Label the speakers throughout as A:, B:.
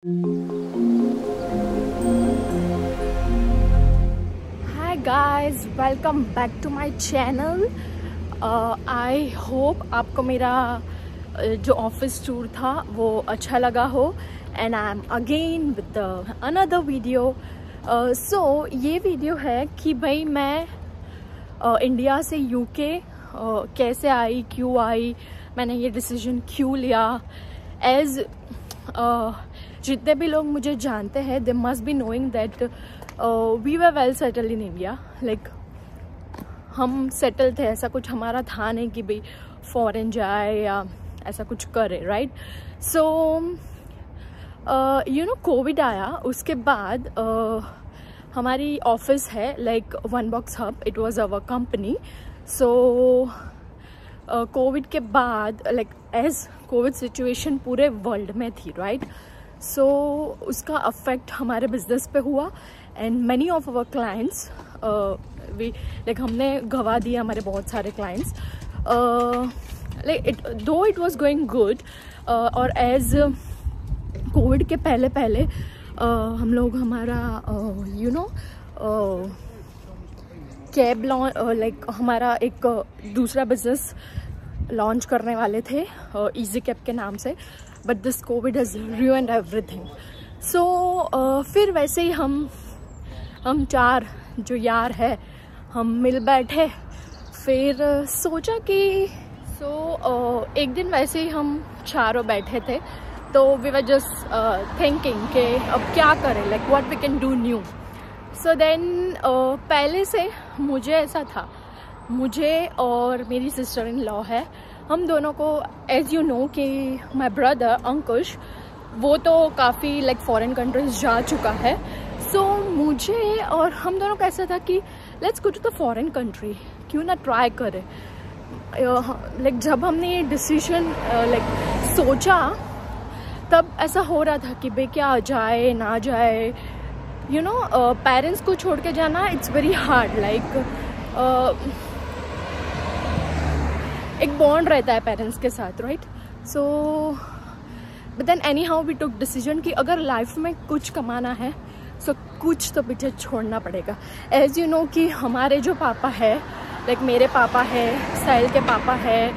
A: Hi guys, welcome back to my channel. I hope आपको मेरा जो ऑफिस टूर था वो अच्छा लगा हो and I'm again with another video. So ये वीडियो है कि भाई मैं इंडिया से यूके कैसे आई, क्यों आई, मैंने ये डिसीजन क्यों लिया. एज जितने भी लोग मुझे जानते हैं they must be knowing that we were well settled in India. Like हम सेटल थे, ऐसा कुछ हमारा था नहीं कि भाई फॉरेन जाए या ऐसा कुछ करे, right. So you know Covid आया, उसके बाद हमारी ऑफिस है like one box hub, it was our company. So Covid के बाद लाइक एज कोविड सिचुएशन पूरे वर्ल्ड में थी, राइट. सो उसका अफेक्ट हमारे बिजनेस पे हुआ and many of our clients like हमने गवा दिए हमारे बहुत सारे क्लाइंट्स. लाइक दो इट वाज गोइंग गुड और एज कोविड के पहले हम लोग हमारा you know cab launch like हमारा एक दूसरा बिजनेस लॉन्च करने वाले थे इजी कैब के नाम से, but this Covid has ruined everything. सो फिर वैसे ही हम चार जो यार है हम मिल बैठे, फिर सोचा कि एक दिन वैसे ही हम चारों बैठे थे तो वी वर जस्ट थिंकिंग कि अब क्या करें, like what we can do new. So then पहले से मुझे ऐसा था, मुझे और मेरी सिस्टर इन लॉ है, हम दोनों को एज यू नो कि माई ब्रदर अंकुश वो तो काफ़ी लाइक फॉरेन कंट्रीज जा चुका है. सो मुझे और हम दोनों का ऐसा था कि let's go to the foreign country, क्यों ना ट्राई करें. लाइक जब हमने ये डिसीजन लाइक सोचा तब ऐसा हो रहा था कि भाई क्या जाए ना जाए. यू नो पेरेंट्स को छोड़ के जाना इट्स वेरी हार्ड. लाइक एक बॉन्ड रहता है पेरेंट्स के साथ, right. So but then anyhow we took decision कि अगर लाइफ में कुछ कमाना है सो कुछ तो पीछे छोड़ना पड़ेगा. एज यू नो कि हमारे जो पापा है लाइक मेरे पापा है, साहिल के पापा है,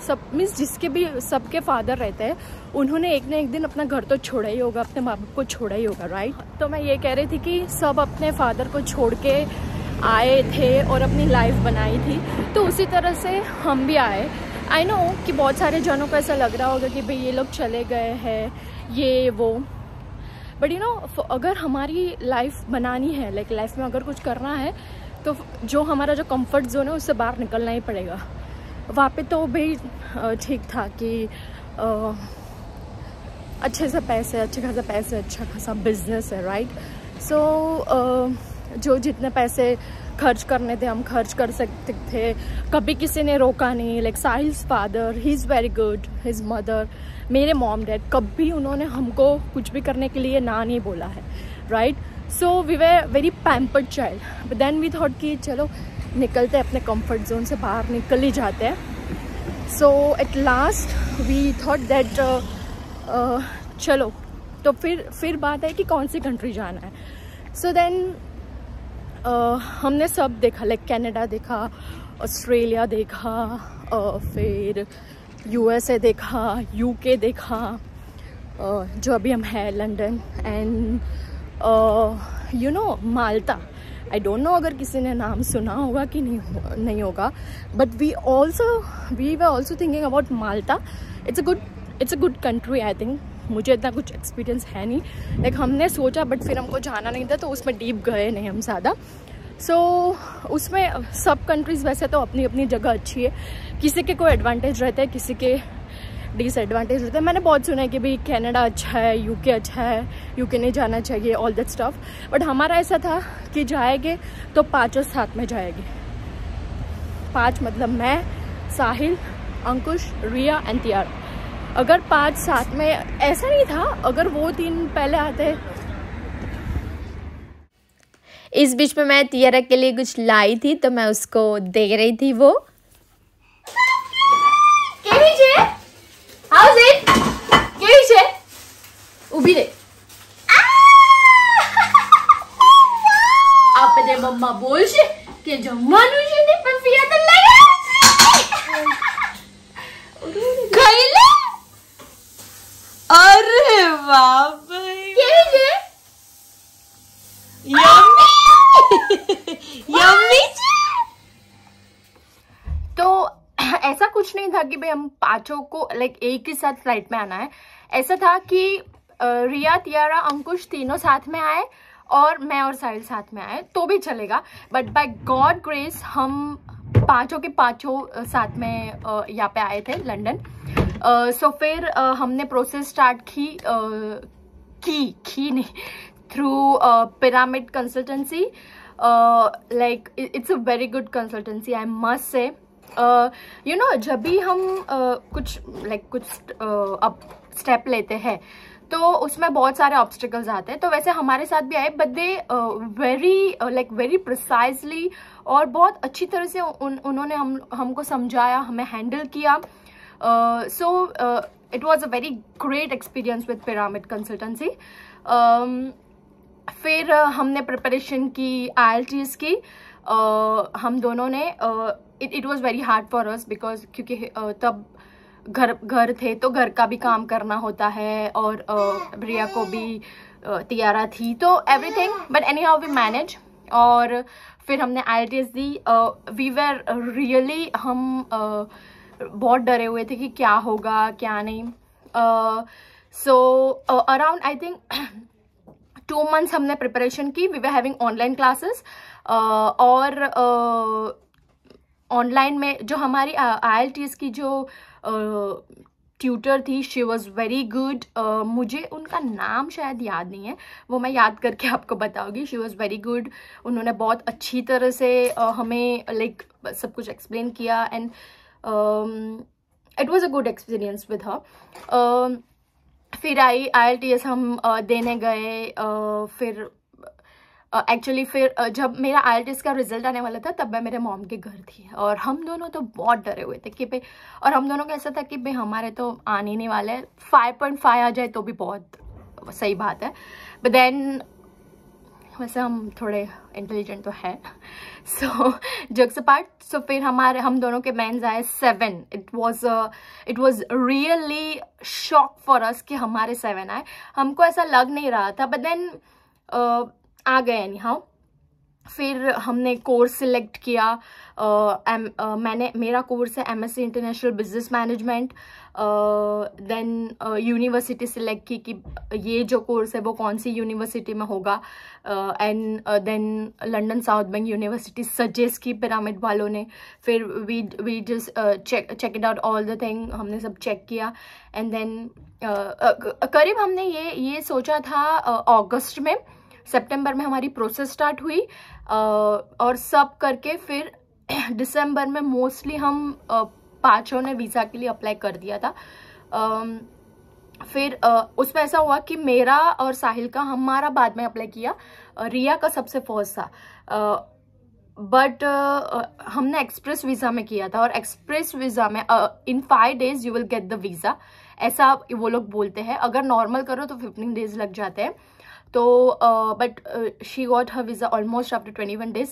A: सब मीन्स जिसके भी सबके फादर रहते हैं, उन्होंने एक ना एक दिन अपना घर तो छोड़ा ही होगा, अपने माँ बाप को छोड़ा ही होगा, राइट. तो मैं ये कह रही थी कि सब अपने फादर को छोड़ के आए थे और अपनी लाइफ बनाई थी, तो उसी तरह से हम भी आए. आई नो कि बहुत सारे जनों को ऐसा लग रहा होगा कि भाई ये लोग चले गए हैं ये वो, बट यू नो अगर हमारी लाइफ बनानी है, लाइक लाइफ में अगर कुछ करना है तो जो हमारा जो कंफर्ट जोन है उससे बाहर निकलना ही पड़ेगा. वहाँ पे तो भाई ठीक था कि अच्छे से पैसे, अच्छे खासा पैसे, अच्छा खासा बिजनेस है, राइट. सो जो जितने पैसे खर्च करने थे हम खर्च कर सकते थे, कभी किसी ने रोका नहीं. Like Sahil's father he is very good, his mother, मेरे मॉम डैड, कभी उन्होंने हमको कुछ भी करने के लिए ना नहीं बोला है, right. So we were very pampered child, but then we thought कि चलो निकलते अपने कंफर्ट जोन से बाहर निकल ही जाते हैं. So at last we thought that चलो तो फिर बात है कि कौन सी कंट्री जाना है. सो देन हमने सब देखा, लाइक कनाडा देखा, ऑस्ट्रेलिया देखा, फिर यूएसए देखा, यूके देखा, जो अभी हम हैं London, and you know Malta. I don't know अगर किसी ने नाम सुना होगा कि नहीं होगा, but we were also thinking about Malta. It's a good country. I think मुझे इतना कुछ एक्सपीरियंस है नहीं, लाइक हमने सोचा बट फिर हमको जाना नहीं था तो उसमें डीप गए नहीं हम ज़्यादा. सो उसमें सब कंट्रीज़ वैसे तो अपनी अपनी जगह अच्छी है, किसी के कोई एडवांटेज रहता है, किसी के डिसएडवांटेज रहता है. मैंने बहुत सुना है कि भाई कनाडा अच्छा है, यूके अच्छा है, यूके नहीं जाना चाहिए, ऑल दैट स्टफ. बट हमारा ऐसा था कि जाएंगे तो पाँचों साथ में जाएंगे. 5 मतलब मैं, साहिल, अंकुश, रिया एंड तियार. अगर 5 साथ में ऐसा नहीं था, अगर वो 3 पहले आते.
B: इस बीच में मैं तियारा के लिए कुछ लाई थी तो मैं उसको दे रही थी. वो
A: ઊભી રે. આપણે મમ્મા બોલશે કે જમવાનું છે ને પણ ફિયા તો લઈ ખાઈ લે.
B: अरे बाप
A: કેવી છે?
B: Yummy yummy.
A: तो ऐसा कुछ नहीं था कि भाई हम पांचों को लाइक एक ही साथ फ्लाइट में आना है. ऐसा था कि रिया, तियारा, अंकुश तीनों साथ में आए और मैं और साहिल साथ में आए तो भी चलेगा. बट बाय गॉड ग्रेस हम पांचों के पांचों साथ में यहाँ पे आए थे लंदन. सो फिर हमने प्रोसेस स्टार्ट की नहीं through pyramid consultancy. Like it's a very good consultancy, I must say. You know, जब भी हम कुछ अब स्टेप लेते हैं तो उसमें बहुत सारे ऑब्स्टिकल्स आते हैं. तो वैसे हमारे साथ भी आए, बट दे वेरी प्रिसाइजली और बहुत अच्छी तरह से उन्होंने हमको समझाया, हमें हैंडल किया. So it was a very great experience with pyramid consultancy. फिर हमने प्रिपरेशन की IELTS की. हम दोनों ने it was very hard for us because क्योंकि तब घर थे तो घर का भी काम करना होता है और रिया को भी तियारा थी तो everything, but anyhow we manage. और फिर हमने IELTS दी. वी वर रियली, हम बहुत डरे हुए थे कि क्या होगा क्या नहीं. So around I think 2 months हमने प्रिपरेशन की. We were having online classes और ऑनलाइन में जो हमारी IELTS की जो ट्यूटर थी, शी वॉज वेरी गुड. मुझे उनका नाम शायद याद नहीं है, वो मैं याद करके आपको बताऊंगी. She was very good. उन्होंने बहुत अच्छी तरह से हमें लाइक सब कुछ एक्सप्लेन किया and it was a good experience with her. फिर IELTS हम देने गए. फिर एक्चुअली फिर जब मेरा IELTS का रिजल्ट आने वाला था तब मैं मेरे मॉम के घर थी और हम दोनों तो बहुत डरे हुए थे कि भाई, और हम दोनों का ऐसा था कि भाई हमारे तो आने नहीं वाले. 5.5 आ जाए तो भी बहुत सही बात है. बट देन वैसे हम थोड़े इंटेलिजेंट तो है. सो जोक्स अपार्ट, सो फिर हम दोनों के मेंस आए 7. It was really shock for us कि हमारे 7 आए. हमको ऐसा लग नहीं रहा था, बट देन आ गए एनी हाउ. फिर हमने कोर्स सिलेक्ट किया. मेरा कोर्स है MSc international business management. Then university select की कि ये जो कोर्स है वो कौन सी यूनिवर्सिटी में होगा. And then London South Bank University suggest की पिरामिड वालों ने. फिर we just check it out all the thing. हमने सब चेक किया एंड देन करीब हमने ये सोचा था अगस्त में. सितंबर में हमारी प्रोसेस स्टार्ट हुई और सब करके फिर दिसंबर में मोस्टली हम पांचों ने वीज़ा के लिए अप्लाई कर दिया था. फिर उसमें ऐसा हुआ कि मेरा और साहिल का हमारा बाद में अप्लाई किया. रिया का सबसे फर्स्ट था. बट हमने एक्सप्रेस वीज़ा में किया था और एक्सप्रेस वीज़ा में इन 5 days you will get the visa, ऐसा वो लोग बोलते हैं. अगर नॉर्मल करो तो 15 days लग जाते हैं. तो but she got her visa almost after 21 days.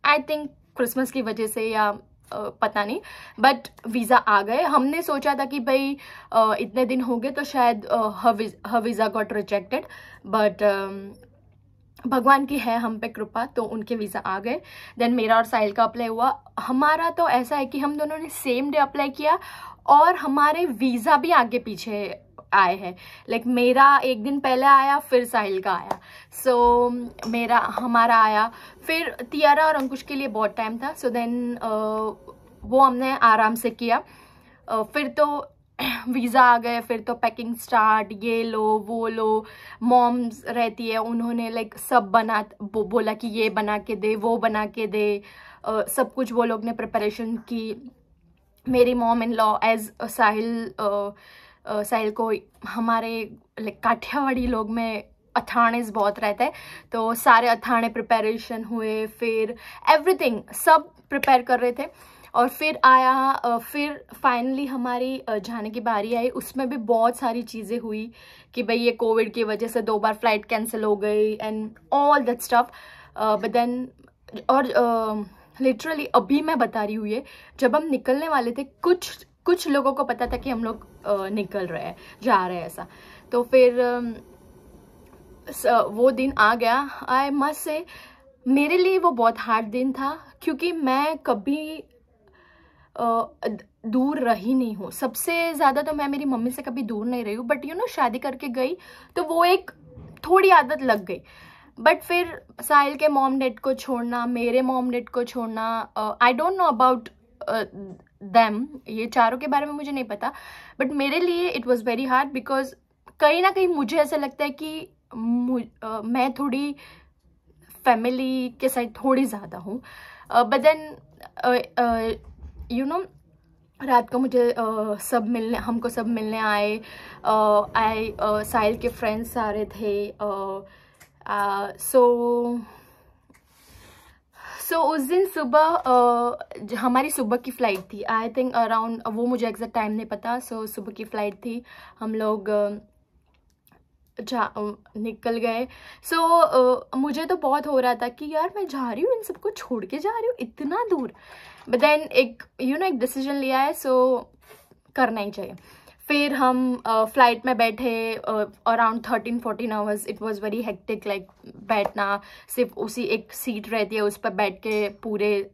A: I think Christmas की वजह से या पता नहीं, बट वीज़ा आ गए. हमने सोचा था कि भाई इतने दिन हो गए तो शायद हर वीज़ा गॉट रिजेक्टेड, बट भगवान की है हम पे कृपा, तो उनके वीज़ा आ गए. देन मेरा और साहिल का अप्लाई हुआ. हमारा तो ऐसा है कि हम दोनों ने सेम डे अप्लाई किया और हमारे वीज़ा भी आगे पीछे आए हैं. लाइक मेरा एक दिन पहले आया फिर साहिल का आया. सो हमारा आया. फिर तियारा और अंकुश के लिए बहुत टाइम था. सो देन वो हमने आराम से किया. फिर तो वीज़ा आ गए. फिर तो पैकिंग स्टार्ट, ये लो वो लो. मॉम्स रहती है, उन्होंने लाइक सब बोला कि ये बना के दे वो बना के दे. सब कुछ वो लोग ने प्रिपरेशन की. मेरी मॉम इन लॉ एज साहिल को हमारे लाइक काठियावाड़ी लोग में अथानेस बहुत रहता है, तो सारे अथाने प्रिपरेशन हुए. फिर एवरीथिंग सब प्रिपेयर कर रहे थे और फिर आया, फिर फाइनली हमारी जाने की बारी आई। उसमें भी बहुत सारी चीज़ें हुई कि भाई ये कोविड की वजह से 2 बार फ्लाइट कैंसिल हो गई and all that stuff. But then और लिटरली अभी मैं बता रही हूँ, ये जब हम निकलने वाले थे, कुछ लोगों को पता था कि हम लोग निकल रहे हैं, जा रहे हैं ऐसा। तो फिर वो दिन आ गया। आई मस्ट से मेरे लिए वो बहुत हार्ड दिन था, क्योंकि मैं कभी दूर रही नहीं हूँ। सबसे ज़्यादा तो मैं मेरी मम्मी से कभी दूर नहीं रही हूँ, बट शादी करके गई तो वो एक थोड़ी आदत लग गई। बट फिर साहिल के मॉम डैड को छोड़ना, मेरे मॉम डैड को छोड़ना, आई डोंट नो अबाउट देम, ये चारों के बारे में मुझे नहीं पता, बट मेरे लिए it was very hard, because कहीं ना कहीं मुझे ऐसा लगता है कि मैं थोड़ी फैमिली के साथ थोड़ी ज़्यादा हूँ। बट देन रात को मुझे हमको सब मिलने आए। साहिल के फ्रेंड्स सारे थे। सो उस दिन सुबह हमारी सुबह की फ़्लाइट थी। आई थिंक अराउंड, वो मुझे एग्जैक्ट टाइम नहीं पता। सो सुबह की फ़्लाइट थी, हम लोग निकल गए। सो मुझे तो बहुत हो रहा था कि यार मैं जा रही हूँ, इन सबको छोड़ के जा रही हूँ इतना दूर। बट देन एक डिसीजन लिया है, सो करना ही चाहिए। फिर हम फ्लाइट में बैठे around 13-14 hours. It was very hectic, like बैठना, सिर्फ उसी एक सीट रहती है, उस पर बैठ के पूरे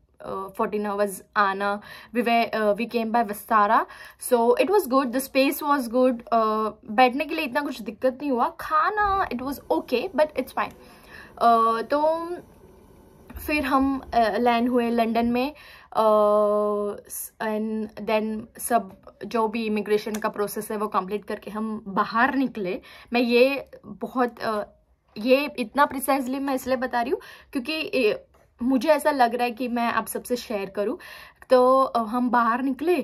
A: 14 आवर्स आना। We came by Vistara, so it was good, the space was good. बैठने के लिए इतना कुछ दिक्कत नहीं हुआ। खाना it was okay, but it's fine. तो फिर हम लैंड हुए लंदन में, एंड देन सब जो भी इमिग्रेशन का प्रोसेस है वो कंप्लीट करके हम बाहर निकले। मैं ये इतना प्रिसाइजली मैं इसलिए बता रही हूँ क्योंकि मुझे ऐसा लग रहा है कि मैं आप सबसे शेयर करूँ। तो हम बाहर निकले।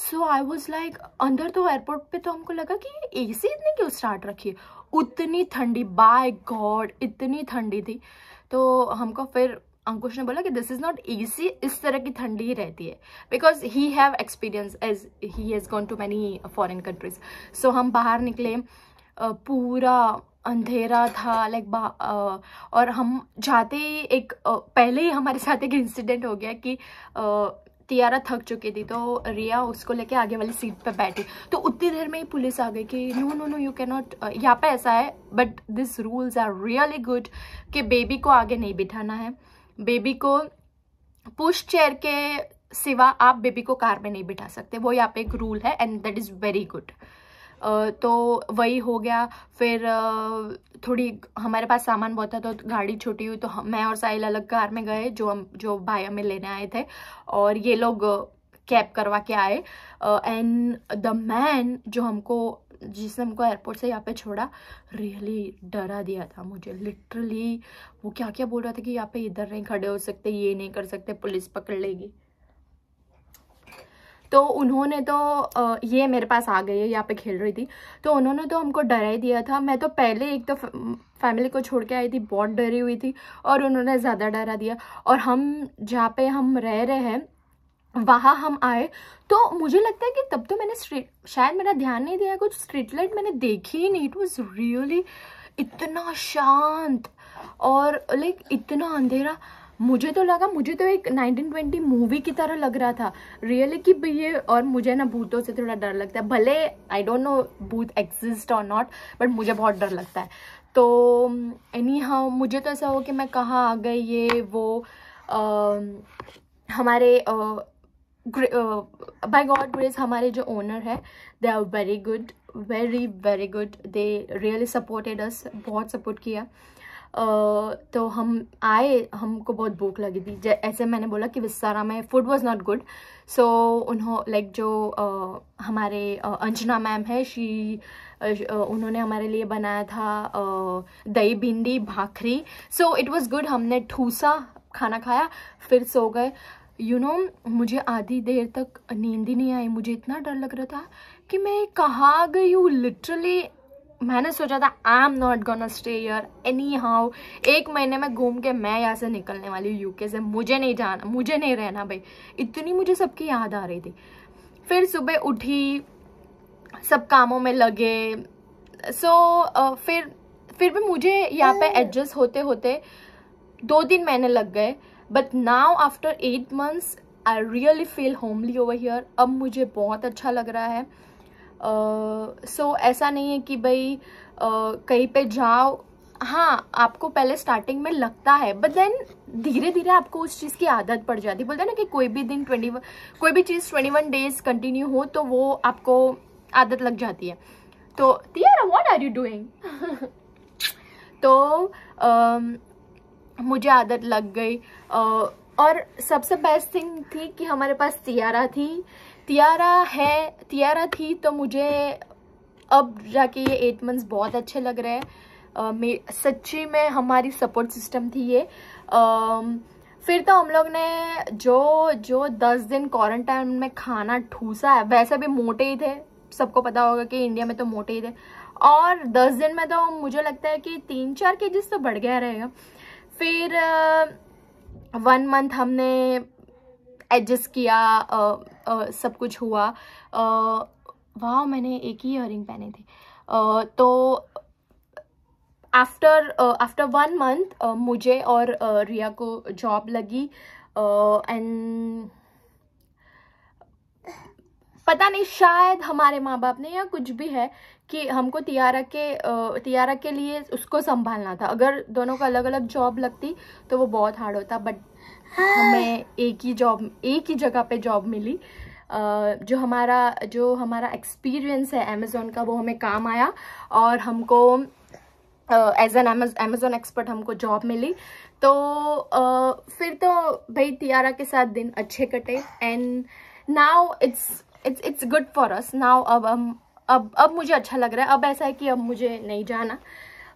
A: सो आई वॉज लाइक, अंदर तो एयरपोर्ट पे तो हमको लगा कि एसी इतनी क्यों स्टार्ट रखी है, उतनी ठंडी, बाय गॉड इतनी ठंडी थी। तो हमको फिर अंकुश ने बोला कि दिस इज नॉट एसी, इस तरह की ठंडी ही रहती है, because he have experience as he has gone to many foreign countries. So हम बाहर निकले, पूरा अंधेरा था, लाइक और हम जाते ही पहले ही हमारे साथ एक इंसिडेंट हो गया कि तियारा थक चुकी थी, तो रिया उसको लेके आगे वाली सीट पे बैठी। तो उतनी देर में ही पुलिस आ गई कि no no no, you can not, यहाँ पे ऐसा है, but this rules are really good कि बेबी को आगे नहीं बिठाना है। बेबी को पुश चेयर के सिवा आप बेबी को कार में नहीं बिठा सकते, वो यहाँ पे एक रूल है, and that is very good. तो वही हो गया। फिर थोड़ी हमारे पास सामान बहुत था, तो गाड़ी छोटी हुई, तो मैं और साहिल अलग कार में गए, जो भाई हमें लेने आए थे, और ये लोग कैब करवा के आए। एंड द मैन जिसने हमको एयरपोर्ट से यहाँ पे छोड़ा, रियली डरा दिया था मुझे, लिटरली। वो क्या क्या बोल रहा था कि यहाँ पे इधर नहीं खड़े हो सकते, ये नहीं कर सकते, पुलिस पकड़ लेगी। तो उन्होंने तो ये मेरे पास आ गई है, यहाँ पे खेल रही थी, तो उन्होंने तो हमको डरा ही दिया था। मैं तो पहले एक तो फैमिली को छोड़ के आई थी, बहुत डरी हुई थी, और उन्होंने ज़्यादा डरा दिया। और हम जहाँ पे हम रह रहे हैं वहाँ हम आए, तो मुझे लगता है कि तब तो मैंने शायद मेरा ध्यान नहीं दिया, कुछ स्ट्रीट लाइट मैंने देखी ही नहीं। इट वॉज रियली इतना शांत और लाइक इतना अंधेरा। मुझे तो एक 1920 मूवी की तरह लग रहा था रियली कि ये। और मुझे ना भूतों से थोड़ा डर लगता है, भले आई डोंट नो भूत एग्जिस्ट और नॉट, बट मुझे बहुत डर लगता है। तो एनी हाउ मुझे तो ऐसा हो कि मैं कहाँ आ गई, ये वो हमारे बाय गॉड ग्रेस हमारे जो ओनर है, they are very good, very very good. They really supported us, बहुत सपोर्ट किया। तो हम आए, हमको बहुत भूख लगी थी। ऐसे मैंने बोला कि विस्तारा में food was not good. So like जो हमारे अंजना मैम है, उन्होंने हमारे लिए बनाया था दही भिंडी भाखरी। सो इट वाज गुड। हमने ठूसा खाना खाया, फिर सो गए। मुझे आधी देर तक नींद ही नहीं आई। मुझे इतना डर लग रहा था कि मैं कहाँ गई हूँ, लिटरली मैंने सोचा था I am not gonna stay here any how, 1 महीने में घूम के मैं यहाँ से निकलने वाली हूँ यूके से, मुझे नहीं जाना, मुझे नहीं रहना भाई। इतनी मुझे सबकी याद आ रही थी। फिर सुबह उठी, सब कामों में लगे। फिर भी मुझे यहाँ पे एडजस्ट होते होते 2-3 महीने लग गए। But now after 8 months I really feel homely over here. अब मुझे बहुत अच्छा लग रहा है। ऐसा नहीं है कि भाई कहीं पे जाओ, हाँ आपको पहले स्टार्टिंग में लगता है, बट देन धीरे धीरे आपको उस चीज़ की आदत पड़ जाती है। बोलते हैं ना कि कोई भी चीज़ 21 days कंटिन्यू हो तो वो आपको आदत लग जाती है। तो Tiara what are you doing? तो मुझे आदत लग गई। और सबसे बेस्ट थिंग थी कि हमारे पास तियारा थी, तो मुझे अब जाके ये 8 months बहुत अच्छे लग रहे हैं। सच्ची में हमारी सपोर्ट सिस्टम थी ये। फिर तो हम लोग ने जो 10 दिन क्वारंटाइन में खाना ठूसा है, वैसे भी मोटे ही थे, सबको पता होगा कि इंडिया में तो मोटे ही थे, और 10 दिन में तो मुझे लगता है कि 3-4 kg तो बढ़ गया रहेगा। फिर 1 month हमने एडजस्ट किया, सब कुछ हुआ। वाह, मैंने एक ही ईयरिंग पहनी थी। तो आफ्टर 1 month मुझे और रिया को जॉब लगी। एंड पता नहीं, शायद हमारे माँ बाप ने या कुछ भी है कि हमको तियारा के लिए उसको संभालना था। अगर दोनों को अलग अलग जॉब लगती तो वो बहुत हार्ड होता। बट हमें एक ही जगह पे जॉब मिली। जो हमारा एक्सपीरियंस है अमेज़ॉन का, वो हमें काम आया और हमको एज एन अमेज़ॉन एक्सपर्ट हमको जॉब मिली। तो फिर तो भाई तियारा के साथ दिन अच्छे कटे। And now it's good for us now. अब मुझे अच्छा लग रहा है। अब ऐसा है कि अब मुझे नहीं जाना।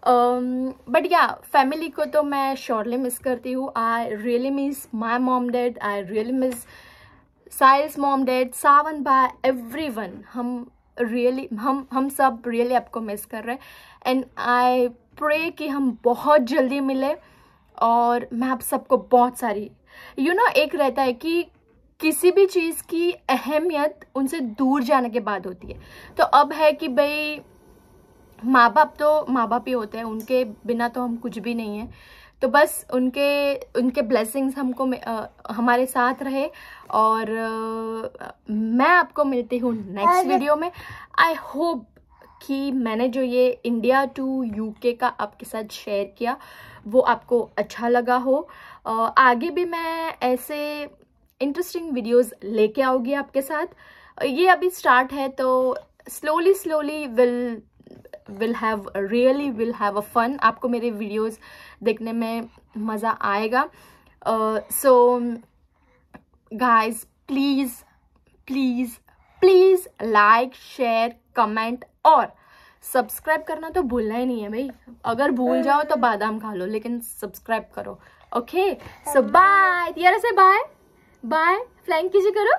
A: बट या फैमिली को तो मैं श्योरली मिस करती हूँ। I really miss my mom dad, I really miss Sahil's mom dad, Sawan भाई, एवरीवन। हम सब रियली आपको मिस कर रहे हैं। एंड आई प्रे कि हम बहुत जल्दी मिले। और मैं आप सबको बहुत सारी एक रहता है कि किसी भी चीज़ की अहमियत उनसे दूर जाने के बाद होती है। तो अब है कि भाई माँ बाप ही होते हैं, उनके बिना तो हम कुछ भी नहीं है। तो बस उनके ब्लेसिंग्स हमको हमारे साथ रहे। और मैं आपको मिलती हूँ नेक्स्ट वीडियो में। आई होप कि मैंने जो ये इंडिया टू यूके का आपके साथ शेयर किया वो आपको अच्छा लगा हो। आगे भी मैं ऐसे इंटरेस्टिंग वीडियोस लेके आऊँगी आपके साथ। ये अभी स्टार्ट है तो slowly will have a fun. आपको मेरे वीडियोस देखने में मज़ा आएगा। So guys please like, share, comment और सब्सक्राइब करना तो भूलना ही नहीं है भाई। अगर भूल जाओ तो बादाम खा लो, लेकिन सब्सक्राइब करो। ओके, सो बाय। तियारा से बाय फ्लाइंग कीजिए करो।